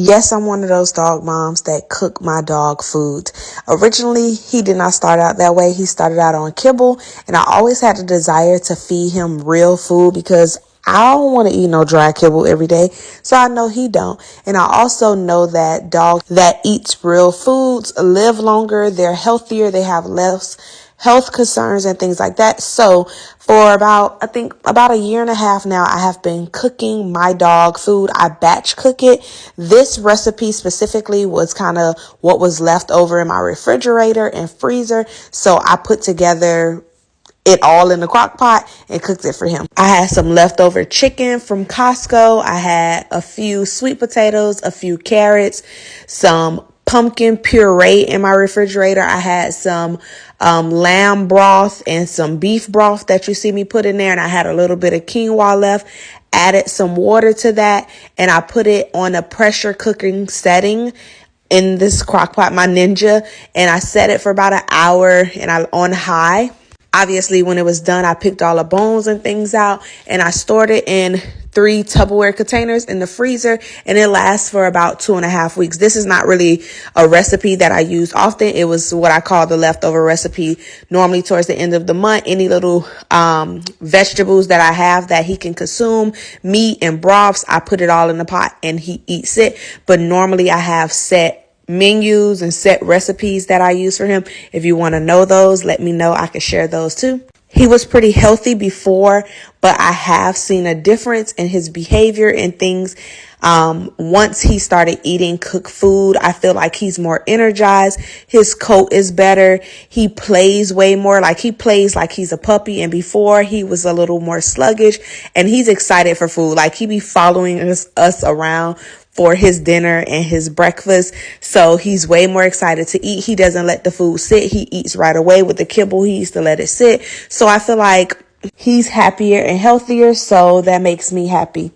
Yes, I'm one of those dog moms that cook my dog food. Originally, he did not start out that way. He started out on kibble, and I always had a desire to feed him real food because I don't want to eat no dry kibble every day. So I know he don't. And I also know that dogs that eats real foods live longer, they're healthier, they have less health concerns and things like that. So for about a year and a half now, I have been cooking my dog food. I batch cook it. This recipe specifically was kind of what was left over in my refrigerator and freezer. So I put together it all in the crock pot and cooked it for him. I had some leftover chicken from Costco. I had a few sweet potatoes, a few carrots, some pumpkin puree in my refrigerator. I had some lamb broth and some beef broth that you see me put in there. And I had a little bit of quinoa left. Added some water to that, and I put it on a pressure cooking setting in this crock pot, my Ninja, and I set it for about an hour and on high. Obviously, when it was done, I picked all the bones and things out, and I stored it in 3 Tupperware containers in the freezer, and it lasts for about 2.5 weeks. This is not really a recipe that I use often. It was what I call the leftover recipe. Normally towards the end of the month, any little vegetables that I have that he can consume, meat and broths, I put it all in the pot and he eats it. But normally I have set menus and set recipes that I use for him. If you want to know those, let me know. I can share those too. He was pretty healthy before, but I have seen a difference in his behavior and things. Once he started eating cooked food, I feel like he's more energized. His coat is better. He plays way more. He plays like he's a puppy. And before, he was a little more sluggish, and he's excited for food. He be following us around for his dinner and his breakfast. So he's way more excited to eat. He doesn't let the food sit. He eats right away. With the kibble, he used to let it sit. So I feel like he's happier and healthier. So that makes me happy.